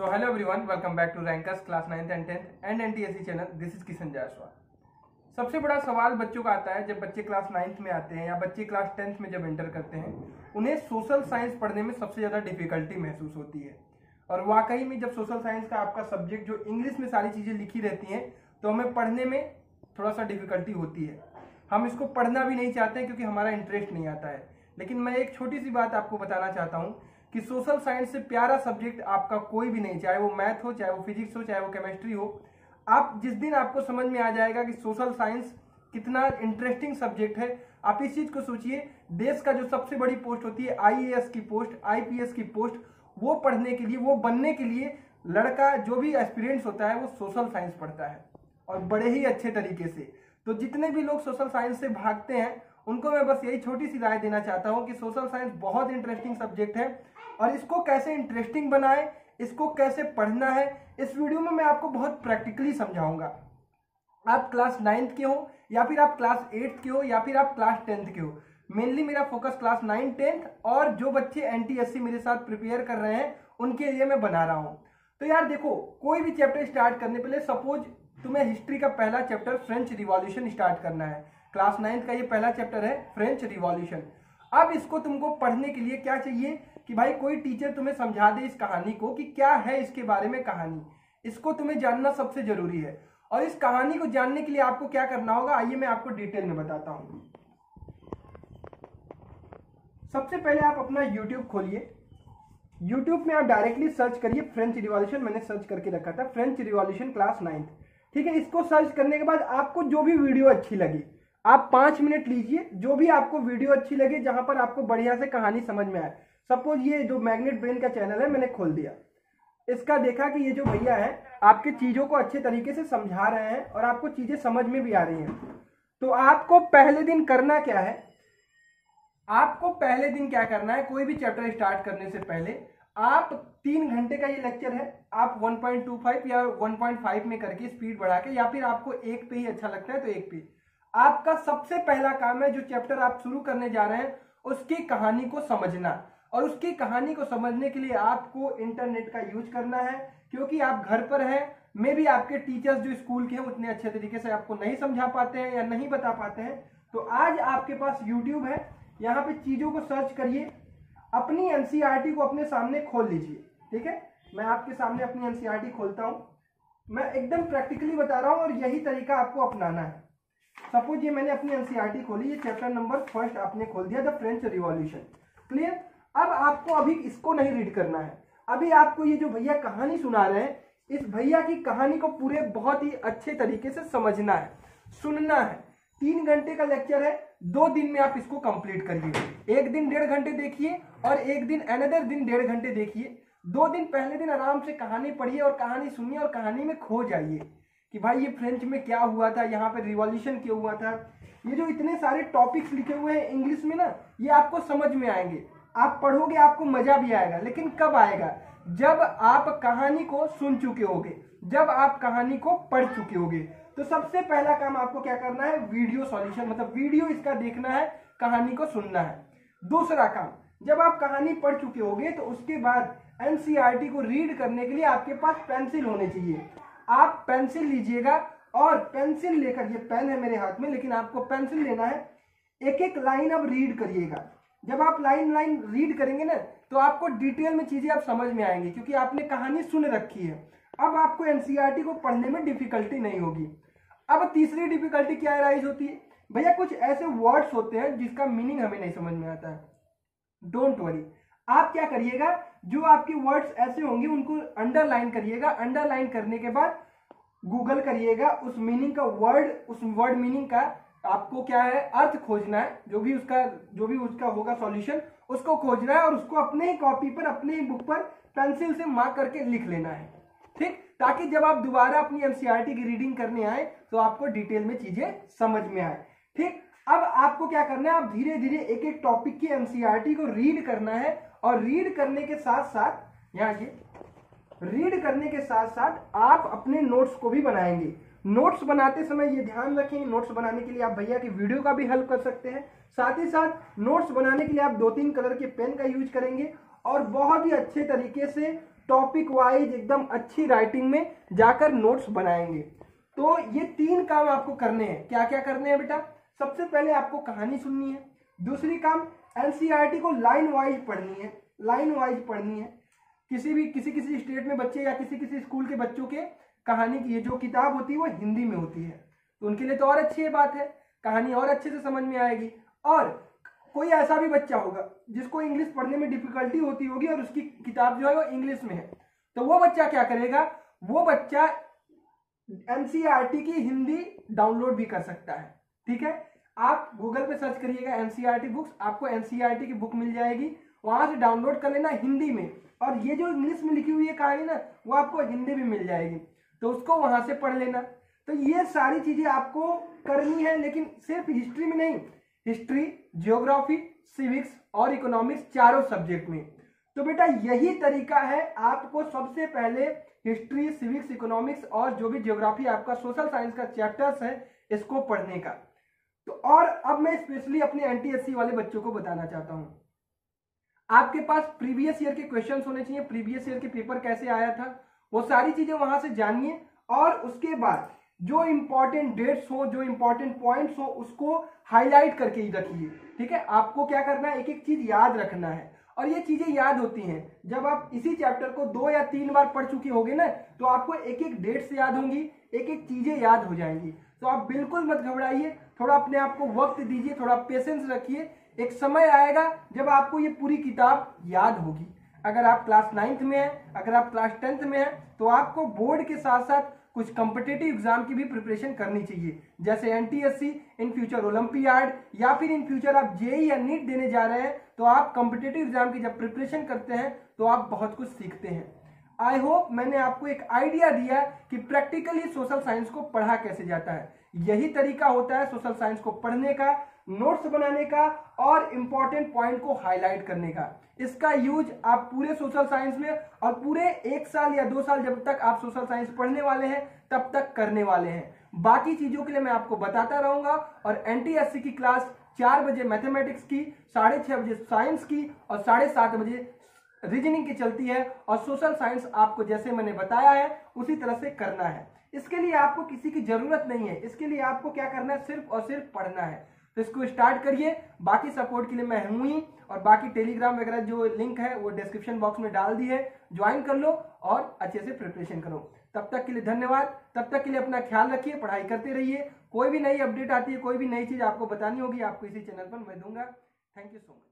So hello everyone, welcome back to Rankers class 9th and 10th and NTSC channel. This is Kishan Jaiswal. सबसे बड़ा सवाल बच्चों का आता है जब बच्चे क्लास 9th में आते हैं या बच्चे क्लास 10th में जब एंटर करते हैं, उन्हें सोशल साइंस पढ़ने में सबसे ज़्यादा डिफिकल्टी महसूस होती है। और वाकई में जब सोशल साइंस का आपका सब्जेक्ट जो इंग्लिश में सारी चीज़ें लिखी रहती हैं तो हमें पढ़ने में थोड़ा सा डिफिकल्टी होती है। हम इसको पढ़ना भी नहीं चाहते हैं क्योंकि हमारा इंटरेस्ट नहीं आता है। लेकिन मैं एक छोटी सी बात आपको बताना चाहता हूँ कि सोशल साइंस से प्यारा सब्जेक्ट आपका कोई भी नहीं, चाहे वो मैथ हो, चाहे वो फिजिक्स हो, चाहे वो केमिस्ट्री हो। आप जिस दिन आपको समझ में आ जाएगा कि सोशल साइंस कितना इंटरेस्टिंग सब्जेक्ट है, आप इस चीज को सोचिए। देश का जो सबसे बड़ी पोस्ट होती है आईएएस की पोस्ट, आईपीएस की पोस्ट, वो पढ़ने के लिए, वो बनने के लिए लड़का जो भी एस्पिरेंट्स होता है वो सोशल साइंस पढ़ता है और बड़े ही अच्छे तरीके से। तो जितने भी लोग सोशल साइंस से भागते हैं उनको मैं बस यही छोटी सी राय देना चाहता हूं कि सोशल साइंस बहुत इंटरेस्टिंग सब्जेक्ट है और इसको कैसे इंटरेस्टिंग बनाएं, इसको कैसे पढ़ना है, इस वीडियो में मैं आपको बहुत प्रैक्टिकली समझाऊंगा। आप क्लास 9th के हो या फिर आप क्लास 8th के हो या फिर आप क्लास 10th के हो, मेनली मेरा फोकस क्लास 9, 10th और जो बच्चे एनटीएससी मेरे साथ प्रिपेयर कर रहे हैं उनके लिए मैं बना रहा हूं। तो यार देखो, कोई भी चैप्टर स्टार्ट करने पहले सपोज तुम्हें हिस्ट्री का पहला चैप्टर फ्रेंच रिवॉल्यूशन स्टार्ट करना है। क्लास 9th का ये पहला चैप्टर है फ्रेंच रिवॉल्यूशन। अब इसको तुमको पढ़ने के लिए क्या चाहिए कि भाई कोई टीचर तुम्हें समझा दे इस कहानी को कि क्या है इसके बारे में कहानी। इसको तुम्हें जानना सबसे जरूरी है और इस कहानी को जानने के लिए आपको क्या करना होगा, आइए मैं आपको डिटेल में बताता हूं। सबसे पहले आप अपना यूट्यूब खोलिए। यूट्यूब में आप डायरेक्टली सर्च करिए फ्रेंच रिवॉल्यूशन। मैंने सर्च करके रखा था फ्रेंच रिवॉल्यूशन क्लास 9th, ठीक है। इसको सर्च करने के बाद आपको जो भी वीडियो अच्छी लगी आप 5 मिनट लीजिए, जो भी आपको वीडियो अच्छी लगे जहां पर आपको बढ़िया से कहानी समझ में आए। सपोज ये जो मैग्नेट ब्रेन का चैनल है मैंने खोल दिया, इसका देखा कि ये जो भैया है आपके चीजों को अच्छे तरीके से समझा रहे हैं और आपको चीजें समझ में भी आ रही हैं। तो आपको पहले दिन करना क्या है, आपको पहले दिन क्या करना है, कोई भी चैप्टर स्टार्ट करने से पहले आप 3 घंटे का ये लेक्चर है, आप 1.25 या 1.5 में करके स्पीड बढ़ा के, या फिर आपको 1 पे ही अच्छा लगता है तो 1 पे, आपका सबसे पहला काम है जो चैप्टर आप शुरू करने जा रहे हैं उसकी कहानी को समझना। और उसकी कहानी को समझने के लिए आपको इंटरनेट का यूज करना है क्योंकि आप घर पर हैं। मे भी आपके टीचर्स जो स्कूल के हैं उतने अच्छे तरीके से आपको नहीं समझा पाते हैं या नहीं बता पाते हैं। तो आज आपके पास यूट्यूब है, यहाँ पे चीजों को सर्च करिए, अपनी एनसीईआरटी को अपने सामने खोल लीजिए, ठीक है। मैं आपके सामने अपनी एनसीईआरटी खोलता हूँ, मैं एकदम प्रैक्टिकली बता रहा हूँ और यही तरीका आपको अपनाना है। सपोज ये मैंने अपनी एनसीईआरटी खोली, ये चैप्टर नंबर 1 आपने खोल दिया, द फ्रेंच रिवॉल्यूशन, क्लियर। अब आपको अभी इसको नहीं रीड करना है, अभी आपको ये जो भैया कहानी सुना रहे हैं इस भैया की कहानी को पूरे बहुत ही अच्छे तरीके से समझना है, सुनना है। 3 घंटे का लेक्चर है, 2 दिन में आप इसको कंप्लीट करिए। एक दिन 1.5 घंटे देखिए और एक दिन अनदर दिन 1.5 घंटे देखिए। 2 दिन, पहले दिन आराम से कहानी पढ़िए और कहानी सुनिए और कहानी में खो जाइए कि भाई ये फ्रेंच में क्या हुआ था, यहाँ पे रिवॉल्यूशन क्यों हुआ था। ये जो इतने सारे टॉपिक्स लिखे हुए हैं इंग्लिश में ना, ये आपको समझ में आएंगे, आप पढ़ोगे आपको मजा भी आएगा। लेकिन कब आएगा, जब आप कहानी को सुन चुके होगे, जब आप कहानी को पढ़ चुके होगे। तो सबसे पहला काम आपको क्या करना है, वीडियो सॉल्यूशन, मतलब वीडियो इसका देखना है, कहानी को सुनना है। दूसरा काम, जब आप कहानी पढ़ चुके होगे तो उसके बाद एनसीईआरटी को रीड करने के लिए आपके पास पेंसिल होने चाहिए। आप पेंसिल लीजिएगा और पेंसिल लेकर, ये पेन है मेरे हाथ में लेकिन आपको पेंसिल लेना है, एक एक लाइन अब रीड करिएगा। जब आप लाइन लाइन रीड करेंगे ना तो आपको डिटेल में चीजें आप समझ में आएंगी क्योंकि आपने कहानी सुन रखी है। अब आपको एनसीईआरटी को पढ़ने में डिफिकल्टी नहीं होगी। अब तीसरी डिफिकल्टी क्या राइज होती है, भैया कुछ ऐसे वर्ड्स होते हैं जिसका मीनिंग हमें नहीं समझ में आता है। डोंट वरी, आप क्या करिएगा, जो आपके वर्ड्स ऐसे होंगे उनको अंडरलाइन करिएगा। अंडरलाइन करने के बाद गूगल करिएगा उस मीनिंग का वर्ड, उस वर्ड मीनिंग का आपको क्या है अर्थ खोजना है, जो भी उसका होगा सॉल्यूशन उसको खोजना है और उसको अपने ही कॉपी पर, अपने ही बुक पर पेंसिल से मार्क करके लिख लेना है, ठीक, ताकि जब आप दोबारा अपनी एनसीईआरटी की रीडिंग करने आए तो आपको डिटेल में चीजें समझ में आए, ठीक। अब आपको क्या करना है, आप धीरे धीरे एक एक टॉपिक की एनसीईआरटी को रीड करना है और रीड करने के साथ साथ, यहाँ ये रीड करने के साथ साथ आप अपने नोट्स को भी बनाएंगे। नोट्स बनाते समय ये ध्यान रखें, नोट्स बनाने के लिए आप भैया की वीडियो का भी हेल्प कर सकते हैं। साथ ही साथ नोट्स बनाने के लिए आप 2-3 कलर के पेन का यूज करेंगे और बहुत ही अच्छे तरीके से टॉपिक वाइज एकदम अच्छी राइटिंग में जाकर नोट्स बनाएंगे। तो ये 3 काम आपको करने हैं। क्या क्या करने हैं बेटा? सबसे पहले आपको कहानी सुननी है, दूसरी काम एनसीईआरटी को लाइन वाइज पढ़नी है, लाइन वाइज पढ़नी है। किसी स्टेट में बच्चे या किसी स्कूल के बच्चों के कहानी की जो किताब होती है वो हिंदी में होती है, तो उनके लिए तो और अच्छी बात है, कहानी और अच्छे से समझ में आएगी। और कोई ऐसा भी बच्चा होगा जिसको इंग्लिश पढ़ने में डिफिकल्टी होती होगी और उसकी किताब जो है वो इंग्लिश में है, तो वो बच्चा क्या करेगा? वो बच्चा एनसीईआरटी की हिंदी डाउनलोड भी कर सकता है। ठीक है, आप गूगल पे सर्च करिएगा एनसीईआरटी बुक्स, आपको एनसीईआरटी की बुक मिल जाएगी, वहां से डाउनलोड कर लेना हिंदी में। और ये जो इंग्लिश में लिखी हुई है कहानी ना, वो आपको हिंदी में मिल जाएगी, तो उसको वहां से पढ़ लेना। तो ये सारी चीजें आपको करनी है, लेकिन सिर्फ हिस्ट्री में नहीं, हिस्ट्री, ज्योग्राफी, सिविक्स और इकोनॉमिक्स चारों सब्जेक्ट में। तो बेटा यही तरीका है आपको सबसे पहले हिस्ट्री, सिविक्स, इकोनॉमिक्स और जो भी ज्योग्राफी आपका सोशल साइंस का चैप्टर्स है इसको पढ़ने का। तो और अब मैं स्पेशली अपने एनटीएससी वाले बच्चों को बताना चाहता हूं, आपके पास प्रीवियस ईयर के क्वेश्चंस होने चाहिए, प्रीवियस ईयर के पेपर कैसे आया था वो सारी चीजें वहां से जानिए, और उसके बाद जो इंपॉर्टेंट डेट्स हो, जो इंपॉर्टेंट पॉइंट्स हो, उसको हाईलाइट करके ही रखिए। ठीक है, आपको क्या करना है, एक एक चीज याद रखना है। और ये चीजें याद होती हैं जब आप इसी चैप्टर को 2 या 3 बार पढ़ चुके होगे ना, तो आपको एक एक डेट्स याद होंगी, एक एक चीजें याद हो जाएंगी। तो आप बिल्कुल मत घबराइए, थोड़ा अपने आप को वक्त दीजिए, थोड़ा पेशेंस रखिए। एक समय आएगा जब आपको ये पूरी किताब याद होगी। अगर आप क्लास 9th में हैं, अगर आप क्लास 10th में हैं, तो आपको बोर्ड के साथ साथ कुछ कॉम्पिटिटिव एग्जाम की भी प्रिपरेशन करनी चाहिए, जैसे एनटीएससी, इन फ्यूचर ओलंपियाड, या फिर इन फ्यूचर आप जेईई या नीट देने जा रहे हैं, तो आप कॉम्पिटिटिव एग्जाम की जब प्रिपरेशन करते हैं तो आप बहुत कुछ सीखते हैं। आई होप मैंने आपको एक आइडिया दिया कि प्रैक्टिकली सोशल साइंस को पढ़ा कैसे जाता है। यही तरीका होता है सोशल साइंस को पढ़ने का, नोट्स बनाने का और इंपॉर्टेंट पॉइंट को हाईलाइट करने का। इसका यूज आप पूरे सोशल साइंस में और पूरे 1 साल या 2 साल जब तक आप सोशल साइंस पढ़ने वाले हैं तब तक करने वाले हैं। बाकी चीजों के लिए मैं आपको बताता रहूंगा। और एनटीएससी की क्लास 4 बजे मैथमेटिक्स की, 6:30 बजे साइंस की और 7:30 बजे रीजनिंग की चलती है। और सोशल साइंस आपको जैसे मैंने बताया है उसी तरह से करना है। इसके लिए आपको किसी की जरूरत नहीं है, इसके लिए आपको क्या करना है, सिर्फ और सिर्फ पढ़ना है। तो इसको स्टार्ट करिए। बाकी सपोर्ट के लिए मैं हूं ही, और बाकी टेलीग्राम वगैरह जो लिंक है वो डिस्क्रिप्शन बॉक्स में डाल दी है, ज्वाइन कर लो और अच्छे से प्रिपरेशन करो। तब तक के लिए धन्यवाद, तब तक के लिए अपना ख्याल रखिए, पढ़ाई करते रहिए। कोई भी नई अपडेट आती है, कोई भी नई चीज आपको बतानी होगी, आपको इसी चैनल पर मैं दूंगा। Thank you so much.